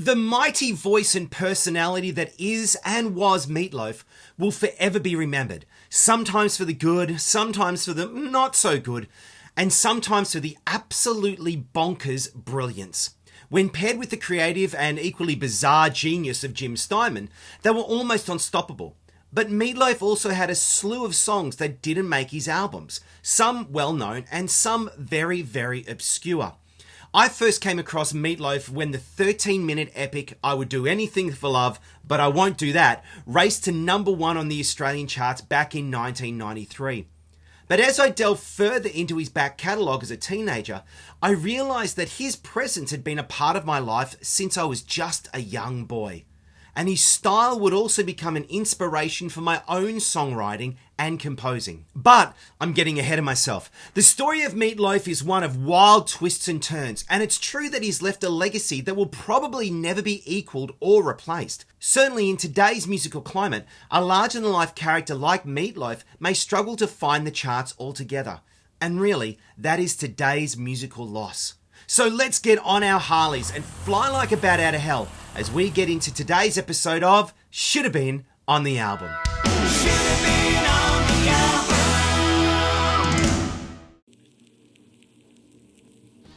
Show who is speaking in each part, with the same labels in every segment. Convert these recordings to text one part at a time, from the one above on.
Speaker 1: The mighty voice and personality that is and was Meat Loaf will forever be remembered, sometimes for the good, sometimes for the not so good, and sometimes for the absolutely bonkers brilliance. When paired with the creative and equally bizarre genius of Jim Steinman, they were almost unstoppable. But Meat Loaf also had a slew of songs that didn't make his albums, some well-known and some very, very obscure. I first came across Meat Loaf when the 13-minute epic I Would Do Anything for Love, But I Won't Do That raced to number 1 on the Australian charts back in 1993. But as I delved further into his back catalogue as a teenager, I realised that his presence had been a part of my life since I was just a young boy. And his style would also become an inspiration for my own songwriting and composing. But I'm getting ahead of myself. The story of Meat Loaf is one of wild twists and turns, and it's true that he's left a legacy that will probably never be equaled or replaced. Certainly in today's musical climate, a larger-than-life character like Meat Loaf may struggle to find the charts altogether. And really, that is today's musical loss. So let's get on our Harleys and fly like a bat out of hell as we get into today's episode of Should Have Been on the Album. Should have been on the album.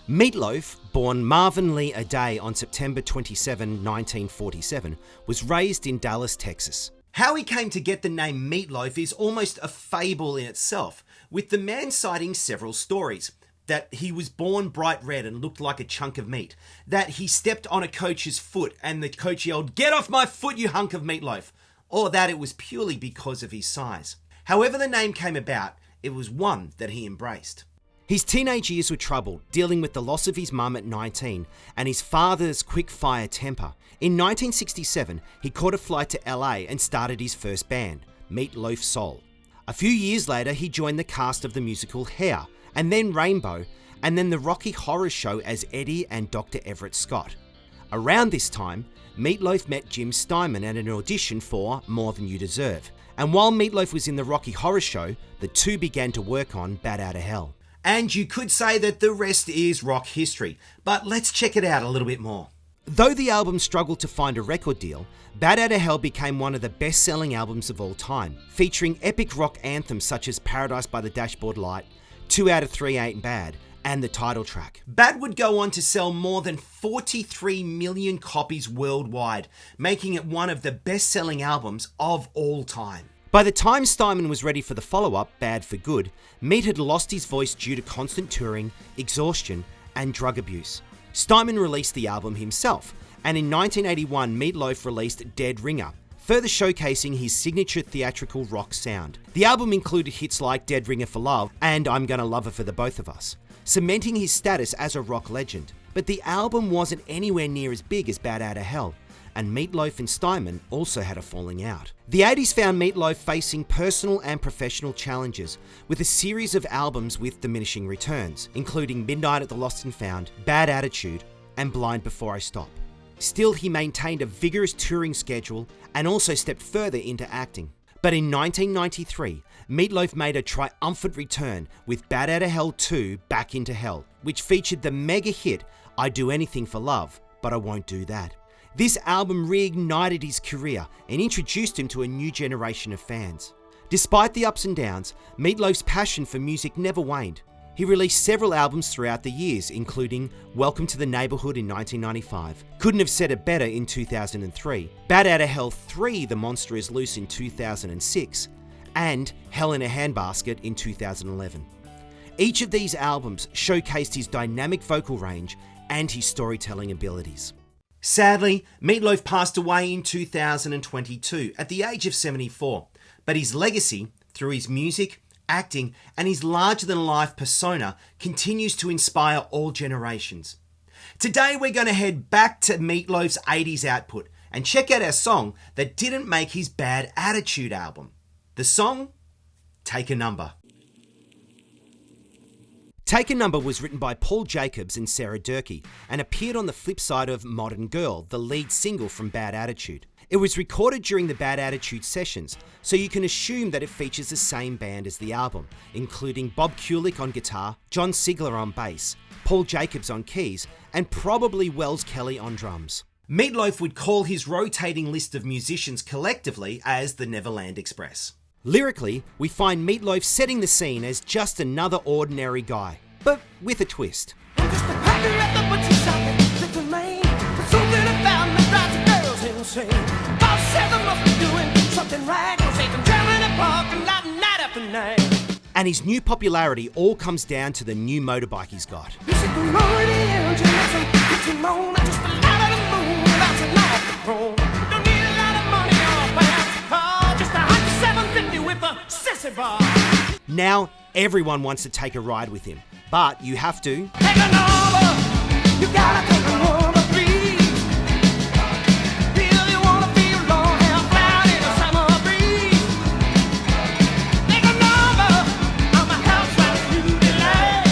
Speaker 1: Meat Loaf, born Marvin Lee Aday on September 27, 1947, was raised in Dallas, Texas. How he came to get the name Meat Loaf is almost a fable in itself, with the man citing several stories. That he was born bright red and looked like a chunk of meat. That he stepped on a coach's foot and the coach yelled, "Get off my foot, you hunk of meatloaf!" Or that it was purely because of his size. However the name came about, it was one that he embraced. His teenage years were troubled, dealing with the loss of his mum at 19 and his father's quick-fire temper. In 1967, he caught a flight to LA and started his first band, Meat Loaf Soul. A few years later, he joined the cast of the musical Hair, and then Rainbow, and then the Rocky Horror Show as Eddie and Dr. Everett Scott. Around this time, Meat Loaf met Jim Steinman at an audition for More Than You Deserve, and while Meat Loaf was in the Rocky Horror Show, the two began to work on Bat Outta Hell. And you could say that the rest is rock history, but let's check it out a little bit more. Though the album struggled to find a record deal, Bat Outta Hell became one of the best-selling albums of all time, featuring epic rock anthems such as Paradise by the Dashboard Light, 2 Out of 3 Ain't Bad, and the title track. Bat would go on to sell more than 43 million copies worldwide, making it one of the best-selling albums of all time. By the time Steinman was ready for the follow-up, Bad for Good, Meat had lost his voice due to constant touring, exhaustion, and drug abuse. Steinman released the album himself, and in 1981 Meat Loaf released Dead Ringer, further showcasing his signature theatrical rock sound. The album included hits like Dead Ringer for Love and I'm Gonna Love Her for the Both of Us, cementing his status as a rock legend. But the album wasn't anywhere near as big as Bat Outta Hell, and Meat Loaf and Steinman also had a falling out. The 80s found Meat Loaf facing personal and professional challenges, with a series of albums with diminishing returns, including Midnight at the Lost and Found, Bad Attitude, and Blind Before I Stop. Still, he maintained a vigorous touring schedule and also stepped further into acting. But in 1993, Meat Loaf made a triumphant return with Bat Outta Hell 2 Back Into Hell, which featured the mega hit I'd Do Anything for Love, But I Won't Do That. This album reignited his career and introduced him to a new generation of fans. Despite the ups and downs, Meat Loaf's passion for music never waned. He released several albums throughout the years, including Welcome to the Neighborhood in 1995, Couldn't Have Said It Better in 2003, Bat Outta Hell 3 The Monster Is Loose in 2006, and Hell in a Handbasket in 2011. Each of these albums showcased his dynamic vocal range and his storytelling abilities. Sadly, Meat Loaf passed away in 2022 at the age of 74, but his legacy, through his music, acting, and his larger-than-life persona continues to inspire all generations. Today we're going to head back to Meat Loaf's 80s output and check out our song that didn't make his Bad Attitude album. The song, Take a Number. Take a Number was written by Paul Jacobs and Sarah Durkee and appeared on the flip side of Modern Girl, the lead single from Bad Attitude. It was recorded during the Bad Attitude sessions, so you can assume that it features the same band as the album, including Bob Kulick on guitar, John Sigler on bass, Paul Jacobs on keys, and probably Wells Kelly on drums. Meat Loaf would call his rotating list of musicians collectively as the Neverland Express. Lyrically, we find Meat Loaf setting the scene as just another ordinary guy, but with a twist.
Speaker 2: I'm just a packer at the butcher shop in Little Maine. But something about me drives the girls insane. Boss says I must be doing something right. 'Cause they've been driving the parking lot night after night.
Speaker 1: And his new popularity all comes down to the new motorbike he's got.
Speaker 2: You see the roar of the engine as I'm hitting moan. Just a lot of the moon bouncing off the chrome. Don't need a lot of money or a fancy car. Just a hot 750 with a sissy bar.
Speaker 1: Now, everyone wants to take a ride with him, but you have to
Speaker 2: Take a number. You gotta take a number, please. Really wanna feel long hair flying in a summer breeze. Take a number. I'm a housewife, you delight.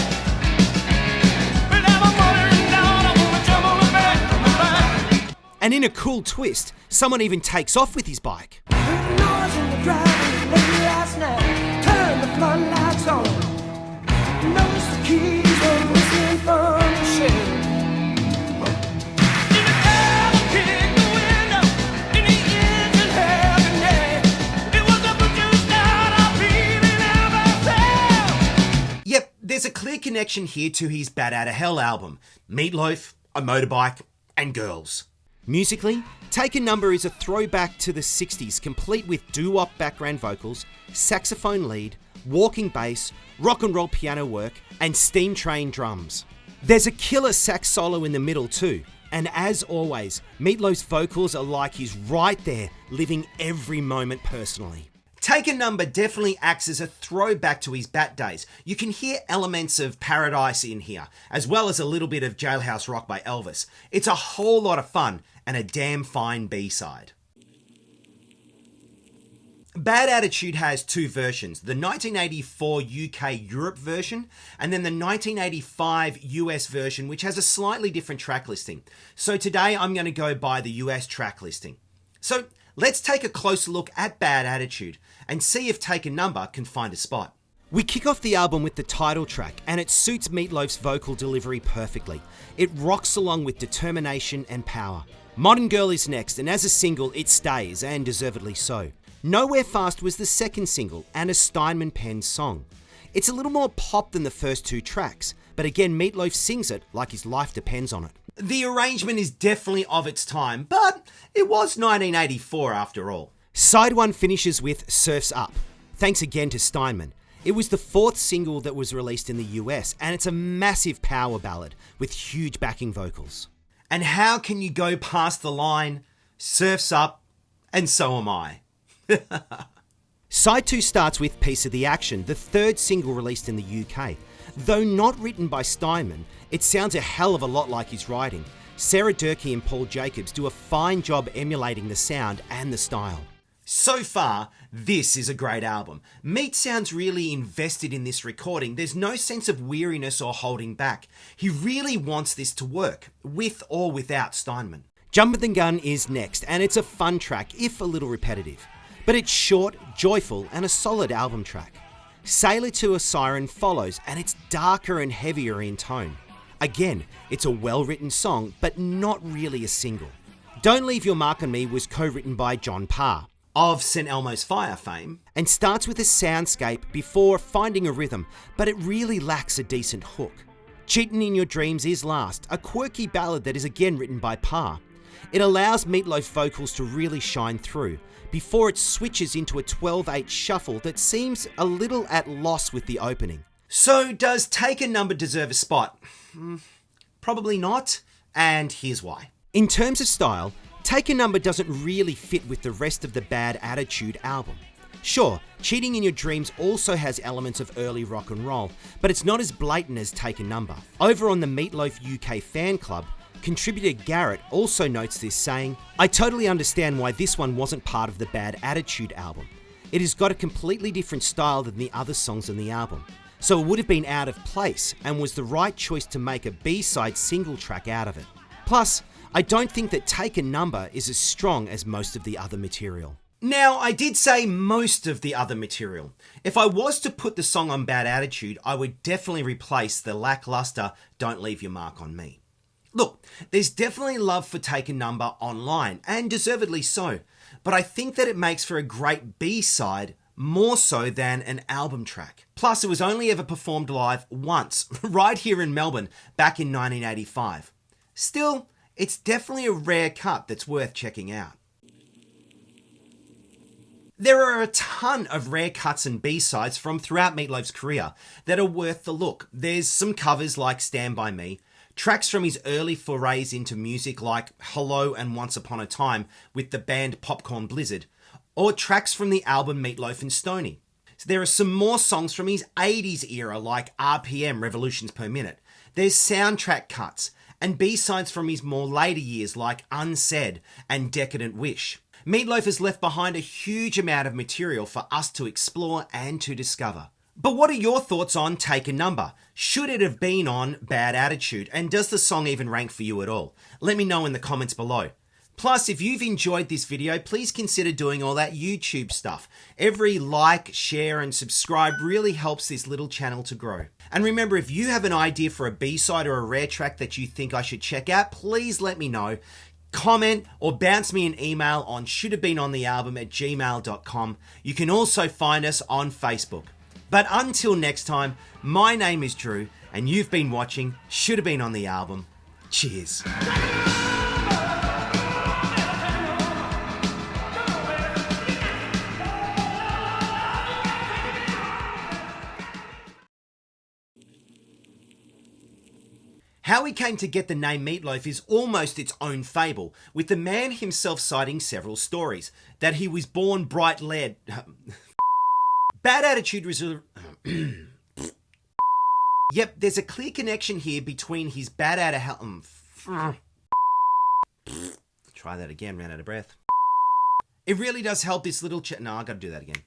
Speaker 2: But I'm a mother and daughter, I wanna jump on the back of my bike.
Speaker 1: And in a cool twist, someone even takes off with his bike.
Speaker 2: Heard noise in the driveway late last night. Turn the floodlights on. Notice the keys were missing from the shed. In the car, I kicked the window. In the engine had a neck. It was a butcher's start. I'm feeling out myself.
Speaker 1: Yep, there's a clear connection here to his Bat Outta Hell album. Meat Loaf, a motorbike, and girls. Musically, Take a Number is a throwback to the 60s, complete with doo-wop background vocals, saxophone lead, walking bass, rock and roll piano work, and steam train drums. There's a killer sax solo in the middle too, and as always, Meat Loaf's vocals are like he's right there, living every moment personally. Take a Number definitely acts as a throwback to his Bat days. You can hear elements of Paradise in here, as well as a little bit of Jailhouse Rock by Elvis. It's a whole lot of fun, and a damn fine B-side. Bad Attitude has two versions, the 1984 UK Europe version and then the 1985 US version, which has a slightly different track listing. So today I'm going to go by the US track listing. So let's take a closer look at Bad Attitude and see if Take a Number can find a spot. We kick off the album with the title track, and it suits Meat Loaf's vocal delivery perfectly. It rocks along with determination and power. Modern Girl is next, and as a single it stays, and deservedly so. Nowhere Fast was the second single, and a Steinman-penned song. It's a little more pop than the first two tracks, but again Meat Loaf sings it like his life depends on it. The arrangement is definitely of its time, but it was 1984 after all. Side 1 finishes with Surf's Up, thanks again to Steinman. It was the fourth single that was released in the US, and it's a massive power ballad with huge backing vocals. And how can you go past the line, Surf's Up, and so am I? Side 2 starts with Piece of the Action, the third single released in the UK. Though not written by Steinman, it sounds a hell of a lot like his writing. Sarah Durkee and Paul Jacobs do a fine job emulating the sound and the style. So far, this is a great album. Meat sounds really invested in this recording. There's no sense of weariness or holding back. He really wants this to work, with or without Steinman. Jumpin' the Gun is next, and it's a fun track, if a little repetitive. But it's short, joyful, and a solid album track. Sailor to a Siren follows, and it's darker and heavier in tone. Again, it's a well-written song, but not really a single. Don't Leave Your Mark on Me was co-written by John Parr, of St Elmo's Fire fame, and starts with a soundscape before finding a rhythm, but it really lacks a decent hook. Cheatin' in Your Dreams is last, a quirky ballad that is again written by Parr. It allows Meat Loaf vocals to really shine through, before it switches into a 12/8 shuffle that seems a little at loss with the opening. So does Take a Number deserve a spot? Probably not, and here's why. In terms of style, Take a Number doesn't really fit with the rest of the Bad Attitude album. Sure, Cheating in Your Dreams also has elements of early rock and roll, but it's not as blatant as Take a Number. Over on the Meat Loaf UK fan club, contributor Garrett also notes this, saying, "I totally understand why this one wasn't part of the Bad Attitude album. It has got a completely different style than the other songs on the album, so it would have been out of place and was the right choice to make a B-side single track out of it. Plus, I don't think that Take a Number is as strong as most of the other material." Now, I did say most of the other material. If I was to put the song on Bad Attitude, I would definitely replace the lackluster Don't Leave Your Mark on Me. Look, there's definitely love for Take a Number online, and deservedly so, but I think that it makes for a great B-side more so than an album track. Plus, it was only ever performed live once, right here in Melbourne, back in 1985. Still, it's definitely a rare cut that's worth checking out. There are a ton of rare cuts and B-sides from throughout Meat Loaf's career that are worth the look. There's some covers like Stand By Me, tracks from his early forays into music like Hello and Once Upon a Time with the band Popcorn Blizzard, or tracks from the album Meat Loaf and Stoney. So there are some more songs from his 80s era like RPM, Revolutions Per Minute. There's soundtrack cuts and B-sides from his more later years like Unsaid and Decadent Wish. Meat Loaf has left behind a huge amount of material for us to explore and to discover. But what are your thoughts on Take a Number? Should it have been on Bad Attitude? And does the song even rank for you at all? Let me know in the comments below. Plus, if you've enjoyed this video, please consider doing all that YouTube stuff. Every like, share, and subscribe really helps this little channel to grow. And remember, if you have an idea for a B-side or a rare track that you think I should check out, please let me know. Comment or bounce me an email on shouldvebeenonthealbum@gmail.com. You can also find us on Facebook. But until next time, my name is Drew, and you've been watching Should Have Been on the Album. Cheers. How he came to get the name Meat Loaf is almost its own fable, with the man himself citing several stories. That he was born bright lead. Bad Attitude was Yep, there's a clear connection here between his bad attitude. Try that again, ran out of breath. It really does help this little no, I gotta do that again.